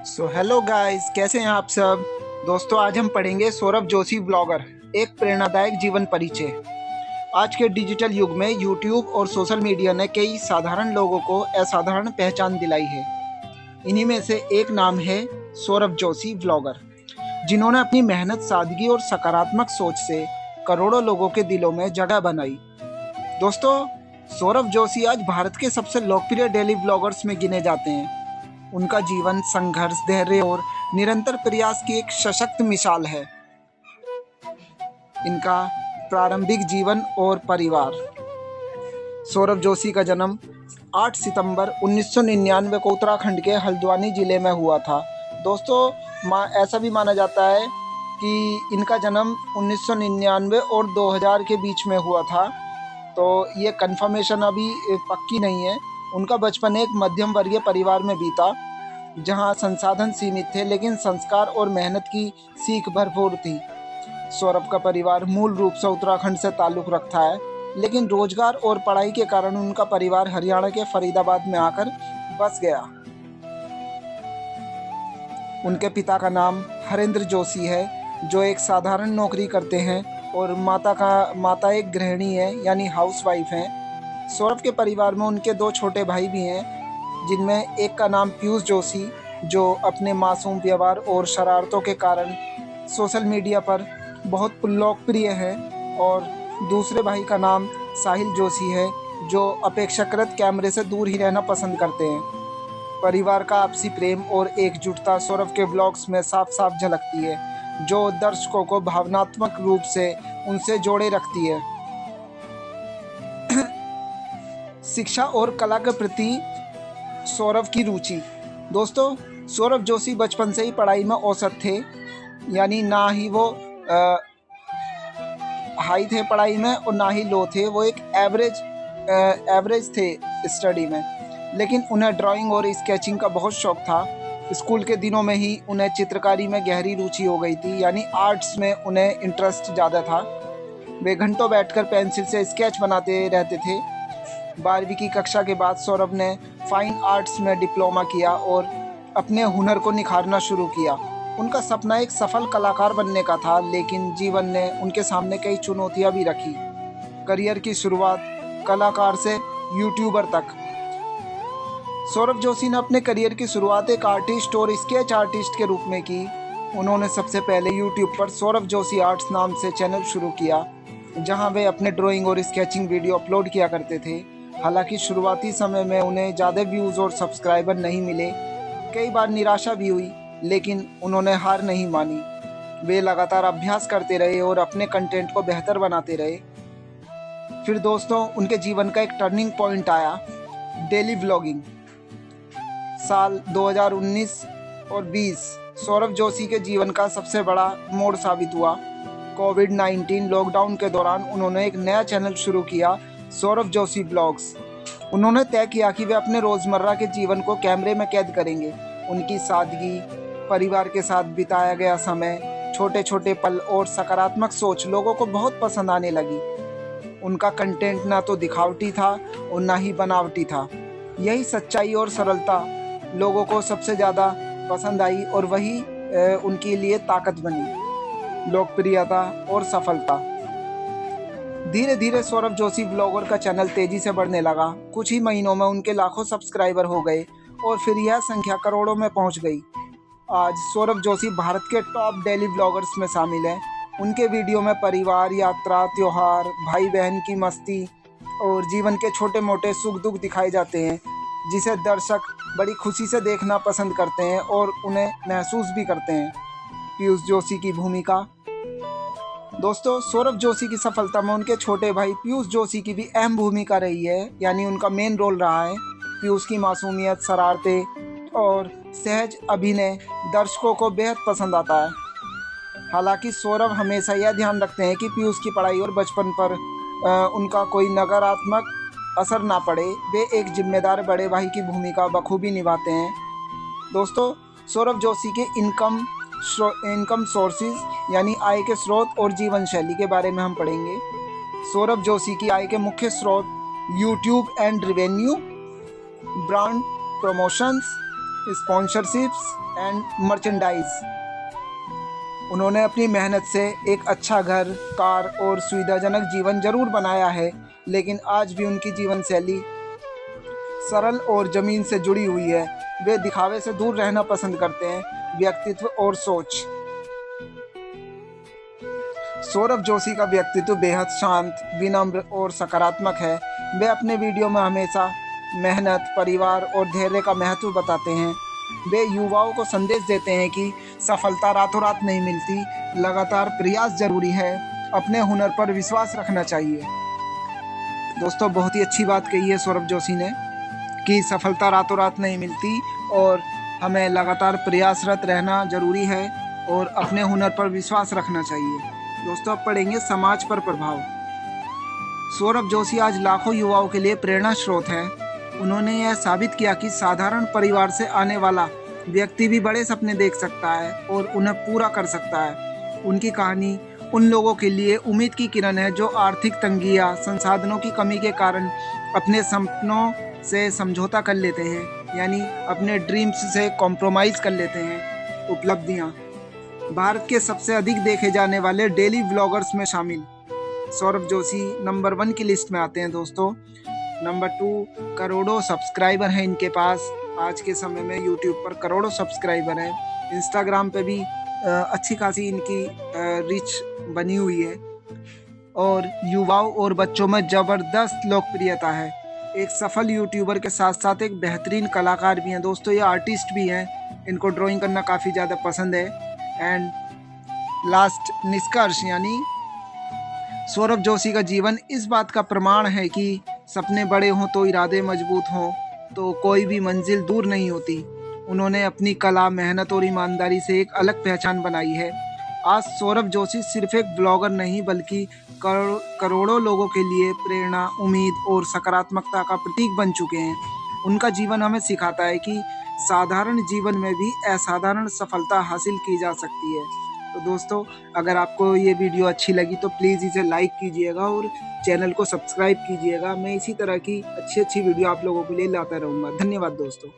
Hello guys, कैसे हैं आप सब। दोस्तों, आज हम पढ़ेंगे सौरभ जोशी ब्लॉगर, एक प्रेरणादायक जीवन परिचय। आज के डिजिटल युग में यूट्यूब और सोशल मीडिया ने कई साधारण लोगों को असाधारण पहचान दिलाई है। इन्हीं में से एक नाम है सौरभ जोशी ब्लॉगर, जिन्होंने अपनी मेहनत, सादगी और सकारात्मक सोच से करोड़ों लोगों के दिलों में जगह बनाई। दोस्तों, सौरभ जोशी आज भारत के सबसे लोकप्रिय डेली ब्लॉगर्स में गिने जाते हैं। उनका जीवन संघर्ष, धैर्य और निरंतर प्रयास की एक सशक्त मिसाल है। इनका प्रारंभिक जीवन और परिवार। सौरभ जोशी का जन्म 8 सितंबर 1999 को उत्तराखंड के हल्द्वानी जिले में हुआ था। दोस्तों, ऐसा भी माना जाता है कि इनका जन्म 1999 और 2000 के बीच में हुआ था, तो ये कंफर्मेशन अभी पक्की नहीं है। उनका बचपन एक मध्यम वर्गीय परिवार में बीता, जहां संसाधन सीमित थे लेकिन संस्कार और मेहनत की सीख भरपूर थी। सौरभ का परिवार मूल रूप से उत्तराखंड से ताल्लुक़ रखता है, लेकिन रोजगार और पढ़ाई के कारण उनका परिवार हरियाणा के फरीदाबाद में आकर बस गया। उनके पिता का नाम हरेंद्र जोशी है, जो एक साधारण नौकरी करते हैं, और माता एक गृहिणी है, यानी हाउसवाइफ हैं। सौरभ के परिवार में उनके 2 छोटे भाई भी हैं, जिनमें एक का नाम पीयूष जोशी, जो अपने मासूम व्यवहार और शरारतों के कारण सोशल मीडिया पर बहुत लोकप्रिय है, और दूसरे भाई का नाम साहिल जोशी है, जो अपेक्षाकृत कैमरे से दूर ही रहना पसंद करते हैं। परिवार का आपसी प्रेम और एकजुटता सौरभ के ब्लॉग्स में साफ साफ झलकती है, जो दर्शकों को भावनात्मक रूप से उनसे जोड़े रखती है। शिक्षा और कला के प्रति सौरभ की रुचि। दोस्तों, सौरभ जोशी बचपन से ही पढ़ाई में औसत थे, यानी ना ही वो हाई थे पढ़ाई में और ना ही लो थे। वो एक एवरेज थे स्टडी में, लेकिन उन्हें ड्राइंग और स्केचिंग का बहुत शौक था। स्कूल के दिनों में ही उन्हें चित्रकारी में गहरी रुचि हो गई थी, यानी आर्ट्स में उन्हें इंटरेस्ट ज़्यादा था। वे घंटों बैठकर पेंसिल से स्केच बनाते रहते थे। 12वीं की कक्षा के बाद सौरभ ने फाइन आर्ट्स में डिप्लोमा किया और अपने हुनर को निखारना शुरू किया। उनका सपना एक सफल कलाकार बनने का था, लेकिन जीवन ने उनके सामने कई चुनौतियां भी रखी। करियर की शुरुआत कलाकार से यूट्यूबर तक। सौरभ जोशी ने अपने करियर की शुरुआत एक आर्टिस्ट और स्केच आर्टिस्ट के रूप में की। उन्होंने सबसे पहले यूट्यूब पर सौरभ जोशी आर्ट्स नाम से चैनल शुरू किया, जहां वे अपने ड्राइंग और स्केचिंग वीडियो अपलोड किया करते थे। हालांकि शुरुआती समय में उन्हें ज़्यादा व्यूज़ और सब्सक्राइबर नहीं मिले। कई बार निराशा भी हुई, लेकिन उन्होंने हार नहीं मानी। वे लगातार अभ्यास करते रहे और अपने कंटेंट को बेहतर बनाते रहे। फिर दोस्तों, उनके जीवन का एक टर्निंग पॉइंट आया, डेली व्लॉगिंग। साल 2019 और 20 सौरभ जोशी के जीवन का सबसे बड़ा मोड़ साबित हुआ। कोविड-19 लॉकडाउन के दौरान उन्होंने एक नया चैनल शुरू किया, सौरभ जोशी ब्लॉग्स। उन्होंने तय किया कि वे अपने रोज़मर्रा के जीवन को कैमरे में कैद करेंगे। उनकी सादगी, परिवार के साथ बिताया गया समय, छोटे छोटे पल और सकारात्मक सोच लोगों को बहुत पसंद आने लगी। उनका कंटेंट ना तो दिखावटी था और ना ही बनावटी था। यही सच्चाई और सरलता लोगों को सबसे ज़्यादा पसंद आई, और वही उनके लिए ताकत बनी। लोकप्रियता और सफलता। धीरे धीरे सौरभ जोशी ब्लॉगर का चैनल तेजी से बढ़ने लगा। कुछ ही महीनों में उनके लाखों सब्सक्राइबर हो गए और फिर यह संख्या करोड़ों में पहुंच गई। आज सौरभ जोशी भारत के टॉप डेली ब्लॉगर्स में शामिल हैं। उनके वीडियो में परिवार, यात्रा, त्योहार, भाई बहन की मस्ती और जीवन के छोटे मोटे सुख दुख दिखाए जाते हैं, जिसे दर्शक बड़ी खुशी से देखना पसंद करते हैं और उन्हें महसूस भी करते हैं। पीयूष जोशी की भूमिका। दोस्तों, सौरभ जोशी की सफलता में उनके छोटे भाई पीयूष जोशी की भी अहम भूमिका रही है, यानी उनका मेन रोल रहा है। पीयूष की मासूमियत, शरारतें और सहज अभिनय दर्शकों को बेहद पसंद आता है। हालांकि सौरभ हमेशा यह ध्यान रखते हैं कि पीयूष की पढ़ाई और बचपन पर उनका कोई नकारात्मक असर ना पड़े। वे एक जिम्मेदार बड़े भाई की भूमिका बखूबी निभाते हैं। दोस्तों, सौरभ जोशी के इनकम सोर्सेज, यानी आय के स्रोत और जीवन शैली के बारे में हम पढ़ेंगे। सौरभ जोशी की आय के मुख्य स्रोत YouTube and revenue, brand promotions, sponsorships, and merchandise. उन्होंने अपनी मेहनत से एक अच्छा घर, कार और सुविधाजनक जीवन जरूर बनाया है, लेकिन आज भी उनकी जीवन शैली सरल और ज़मीन से जुड़ी हुई है। वे दिखावे से दूर रहना पसंद करते हैं। व्यक्तित्व और सोच। सौरभ जोशी का व्यक्तित्व बेहद शांत, विनम्र और सकारात्मक है। वे अपने वीडियो में हमेशा मेहनत, परिवार और धैर्य का महत्व बताते हैं। वे युवाओं को संदेश देते हैं कि सफलता रातों रात नहीं मिलती, लगातार प्रयास जरूरी है, अपने हुनर पर विश्वास रखना चाहिए। दोस्तों, बहुत ही अच्छी बात कही है सौरभ जोशी ने कि सफलता रातों रात नहीं मिलती और हमें लगातार प्रयासरत रहना जरूरी है और अपने हुनर पर विश्वास रखना चाहिए। दोस्तों, अब पढ़ेंगे समाज पर प्रभाव। सौरभ जोशी आज लाखों युवाओं के लिए प्रेरणा स्रोत हैं। उन्होंने यह साबित किया कि साधारण परिवार से आने वाला व्यक्ति भी बड़े सपने देख सकता है और उन्हें पूरा कर सकता है। उनकी कहानी उन लोगों के लिए उम्मीद की किरण है जो आर्थिक तंगी या संसाधनों की कमी के कारण अपने सपनों से समझौता कर लेते हैं, यानी अपने ड्रीम्स से कॉम्प्रोमाइज़ कर लेते हैं। उपलब्धियाँ। भारत के सबसे अधिक देखे जाने वाले डेली व्लॉगर्स में शामिल सौरभ जोशी नंबर 1 की लिस्ट में आते हैं। दोस्तों, नंबर 2, करोड़ों सब्सक्राइबर हैं इनके पास। आज के समय में यूट्यूब पर करोड़ों सब्सक्राइबर हैं। इंस्टाग्राम पे भी अच्छी खासी इनकी रीच बनी हुई है और युवाओं और बच्चों में ज़बरदस्त लोकप्रियता है। एक सफल यूट्यूबर के साथ साथ एक बेहतरीन कलाकार भी हैं। दोस्तों, ये आर्टिस्ट भी हैं। इनको ड्राइंग करना काफ़ी ज़्यादा पसंद है। एंड लास्ट निष्कर्ष, यानी सौरभ जोशी का जीवन इस बात का प्रमाण है कि सपने बड़े हों तो इरादे मजबूत हों तो कोई भी मंजिल दूर नहीं होती। उन्होंने अपनी कला, मेहनत और ईमानदारी से एक अलग पहचान बनाई है। आज सौरभ जोशी सिर्फ एक ब्लॉगर नहीं बल्कि करोड़ों लोगों के लिए प्रेरणा, उम्मीद और सकारात्मकता का प्रतीक बन चुके हैं। उनका जीवन हमें सिखाता है कि साधारण जीवन में भी असाधारण सफलता हासिल की जा सकती है। तो दोस्तों, अगर आपको ये वीडियो अच्छी लगी तो प्लीज़ इसे लाइक कीजिएगा और चैनल को सब्सक्राइब कीजिएगा। मैं इसी तरह की अच्छी वीडियो आप लोगों के लिए लाता रहूँगा। धन्यवाद दोस्तों।